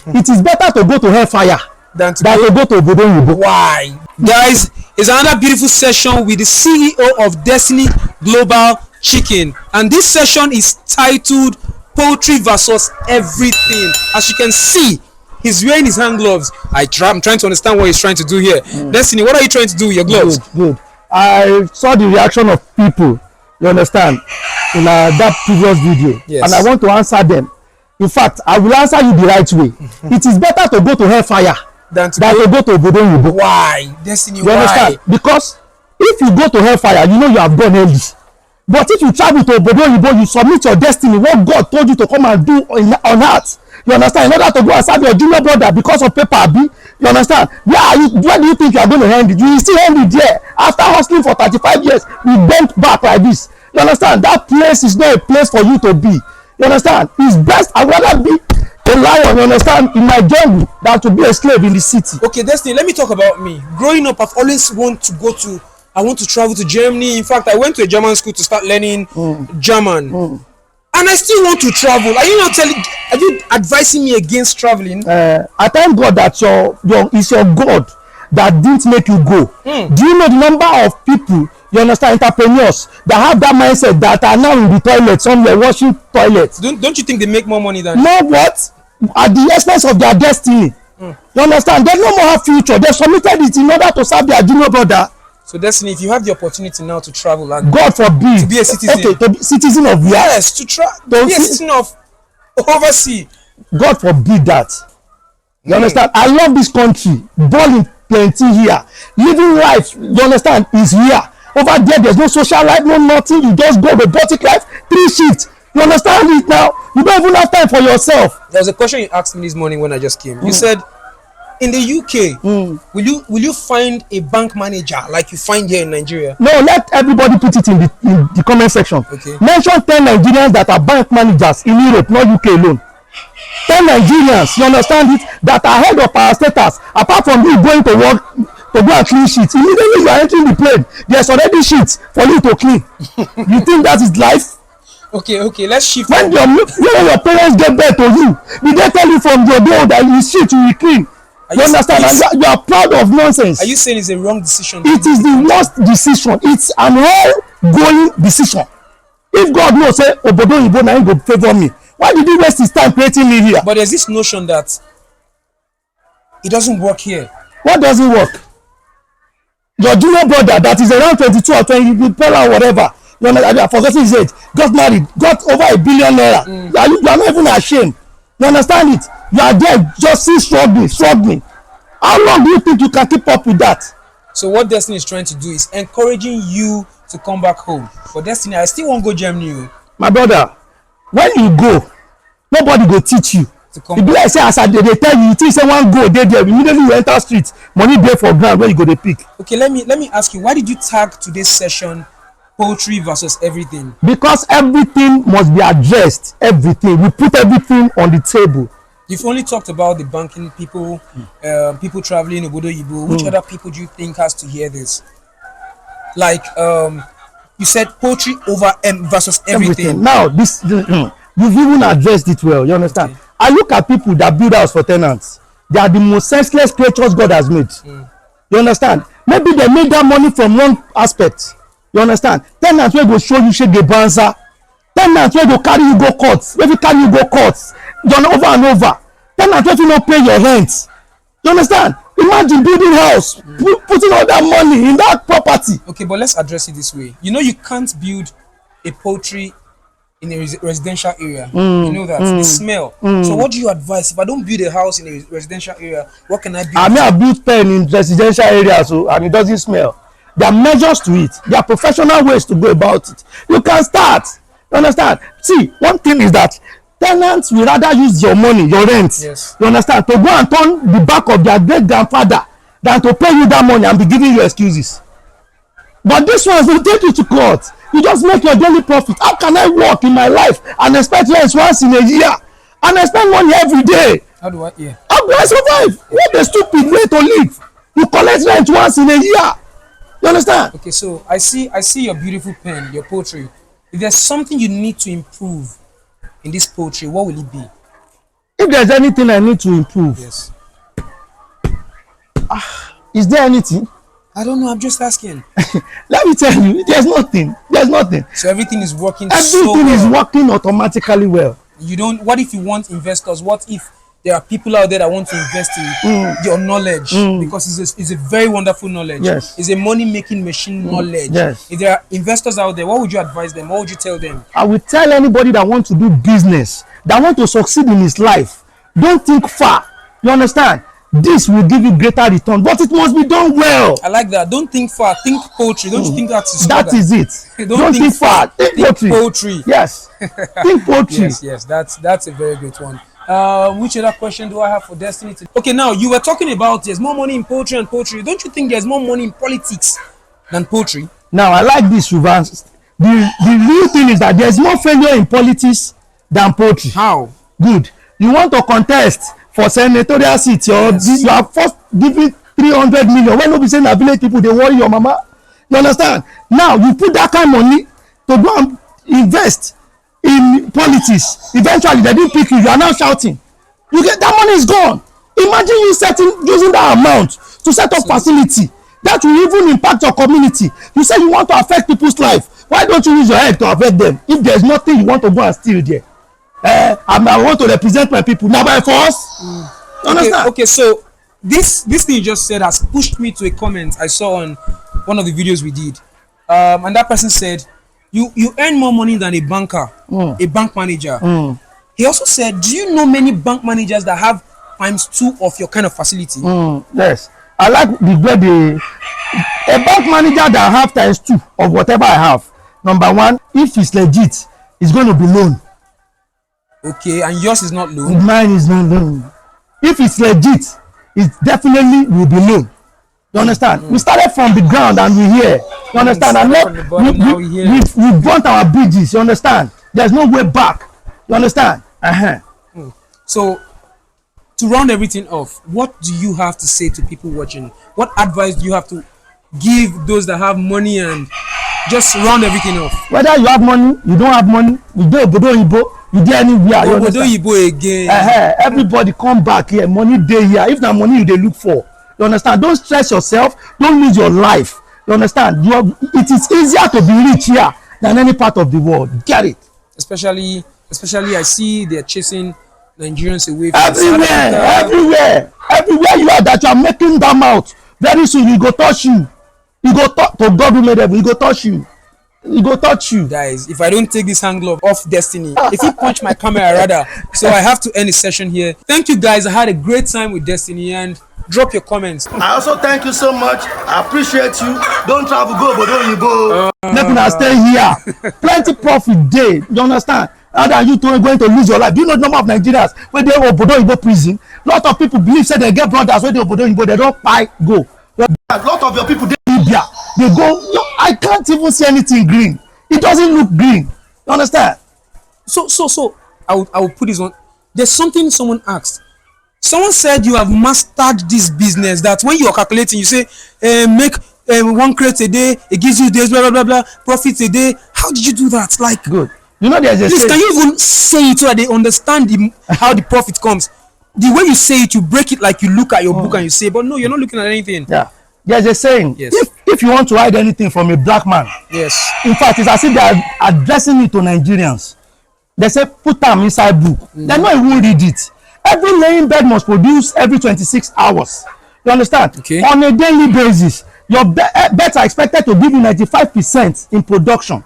it is better to go to hellfire than to go to Obodo. Why? Guys, it's another beautiful session with the CEO of Destiny Global Chicken, and this session is titled Poultry vs Everything. As you can see, he's wearing his hand gloves. I'm trying to understand what he's trying to do here. Destiny, what are you trying to do with your gloves? Good. I saw the reaction of people, you understand, in that previous video. Yes. And I want to answer them. In fact, I will answer you the right way. It is better to go to hellfire than to go to Obodo. Why? Destiny, you understand? Because if you go to hellfire, you know you have gone early. But if you travel to Obodo, you submit your destiny, what God told you to come and do on earth. You understand? In order to go and serve your junior brother because of paper, you understand? Where do you think you are going to end it? You will still end it there. After hustling for 35 years, we bent back like this. You understand? That place is not a place for you to be. You understand? It's best. I'd rather be a lion, you understand, in my jungle than to be a slave in the city. Okay, Destiny, let me talk about me. Growing up, I've always wanted to I want to travel to Germany. In fact, I went to a German school to start learning German. And I still want to travel. Are you advising me against traveling? I thank God that it's your God that didn't make you go. Do you know the number of people, you understand, entrepreneurs that have that mindset that are now in the toilet somewhere washing toilets? Don't you think they make more money than? No, what? At the expense of their destiny. You understand? They no more have future. They submitted it in order to serve their junior brother. So Destiny, if you have the opportunity now to travel and God forbid to be a citizen, okay, to be citizen of where? Yes, to be a citizen of overseas. God forbid that. You understand? I love this country. Balling plenty here. Living life, you understand, is here. Over there's no social life, no nothing. You just go robotic life, 3 shifts. You understand it now? You don't even have time for yourself. There was a question you asked me this morning when I just came. You said, in the UK, will you find a bank manager like you find here in Nigeria? No, let everybody put it in the comment section. Okay. Mention 10 Nigerians that are bank managers in Europe, not UK alone. 10 Nigerians, you understand it, that are head of our status. Apart from you going to work to go and clean sheets, immediately you are entering the plane, there's already sheets for you to clean. You think that is life? Okay, let's shift. When your parents get back to you, did they tell you from your door that you shit you will clean? You understand? You are proud of nonsense. Are you saying it's a wrong decision? It is the worst decision. It's an all-going decision. If God knows, say, Obodo Ibo na him go favor me, why did he waste his time creating me here? But there's this notion that it doesn't work here. What doesn't work? Your junior brother that is around 22 or 20, or whatever, you know, I forgot his age, got married, got over $1 billion. You are not even ashamed. You understand it? You are there just still struggling. How long do you think you can keep up with that? So what Destiny is trying to do is encouraging you to come back home. For Destiny, I still won't go Germany. My brother, when you go, nobody go teach you. It be like say as they tell you, you think someone go there, immediately you enter street, money there for ground where you go dey pick. Okay, let me ask you, why did you tag today's session Poultry versus Everything? Because everything must be addressed. Everything. We put everything on the table. You've only talked about the banking people, people traveling Obodo Ibo. Which other people do you think has to hear this? Like you said, Poultry over versus Everything. Now this you've even addressed it well. You understand? Okay. I look at people that build house for tenants. They are the most senseless creatures God has made. You understand? Maybe they made that money from one aspect. You understand? Tenants wey go show you shege banza. Tenants wey go carry you go courts. Wey fit carry you go courts. Over and over. Tenants wey fit no pay your rent. You understand? Imagine building house, putting all that money in that property. Okay, but let's address it this way. You know you can't build a poultry in a residential area. You know that the smell. So what do you advise if I don't build a house in a residential area? What can I build? I built 10 in residential areas, so and it doesn't smell. There are measures to it. There are professional ways to go about it. You can start. You understand? See, one thing is that tenants will rather use your money, your rent. Yes. You understand? To go and turn the back of their great grandfather than to pay you that money and be giving you excuses. But this one will take you to court. You just make your daily profit. How can I work in my life and expect rent once in a year and I spend money every day? How do I survive? What a stupid way to live. You collect rent once in a year. You understand? Okay, so I see your beautiful pen, your poultry. If there's something you need to improve in this poultry, what will it be? If there's anything I need to improve, Yes. is there anything? I don't know. I'm just asking. Let me tell you, there's nothing. There's nothing. So everything is working so Everything well. is working automatically well. You don't. What if you want investors? What if there are people out there that want to invest in your knowledge? Because it's a very wonderful knowledge. Yes. It's a money-making machine knowledge. Yes. If there are investors out there, what would you advise them? What would you tell them? I will tell anybody that wants to do business, that want to succeed in his life, don't think far. You understand? This will give you greater return, but it must be done well. I like that. Don't think far. Think poultry. Don't you think that's That is it. Don't think far. Think poultry. Yes. Think poultry. Yes. That's a very great one. Which other question do I have for Destiny? Okay, now you were talking about there's more money in poultry and poultry. Don't you think there's more money in politics than poultry? Now I like this, Ruvans. The real thing is that there's more failure in politics than poultry. How? Good. You want to contest for senatorial seat, or you are first giving 300 million. When you be saying that village people, they worry your mama. You understand? Now you put that kind of money to go and invest in politics. Eventually they didn't pick you. You are now shouting. You get that money is gone. Imagine you using that amount to set up facility that will even impact your community. You say you want to affect people's life. Why don't you use your head to affect them? If there's nothing you want to go and steal there, I want to represent my people. Now by force. Understand? Okay. So this thing you just said has pushed me to a comment I saw on one of the videos we did, and that person said, "You earn more money than a banker, a bank manager." He also said, "Do you know many bank managers that have ×2 of your kind of facility?" Yes, I like the way a bank manager that have ×2 of whatever I have. Number one, if it's legit, it's going to be loan. Okay, and yours is not loan. Mine is not loan. If it's legit, it definitely will be loan. You understand? We started from the ground and we're here. You understand? And we burnt our bridges. You understand? There's no way back. You understand? So, to round everything off, what do you have to say to people watching? What advice do you have to give those that have money, and just round everything off? Whether you have money, you don't have money, you do Obodo Oyibo, you do anywhere. You Obodo Oyibo again. Everybody come back here. Money dey here. If na money you dey look for, you understand? Don't stress yourself. Don't lose your life. You understand? It is easier to be rich here than any part of the world. Get it? Especially I see they're chasing Nigerians away from everywhere you are, that you are making them out. Very soon you go touch you. You go talk to God who made heaven. He go touch you. He go touch you. Guys, if I don't take this hand glove off Destiny, if you punch my camera rather, so I have to end the session here. Thank you guys. I had a great time with Destiny, and drop your comments. I also thank you so much. I appreciate you. Don't travel, go Obodo Oyibo. Let me stay here. Plenty profit day. You understand? How are you going to lose your life? Do you know the number of Nigerians when they are Obodo Oyibo prison? Lot of people believe say they get brothers when they Obodo Oyibo, they don't buy go. A lot of your people, they Libya, they go. I can't even see anything green. It doesn't look green. You understand? So I will put this on. There's something someone asked. Someone said you have mastered this business, that when you are calculating, you say make 1 crate a day, it gives you this blah blah blah blah profits a day. How did you do that? Like, good. You know, there's a please, can you even say it so that they understand how the profit comes? The way you say it, you break it like you look at your book and you say, but no, you're not looking at anything. Yeah. There's a saying. Yes. If you want to hide anything from a black man, yes. In fact, it's as if they are addressing it to Nigerians. They say put them inside book. They know you won't read it. Every laying bed must produce every 26 hours. You understand? Okay. On a daily basis, your beds are expected to give you 95% in production.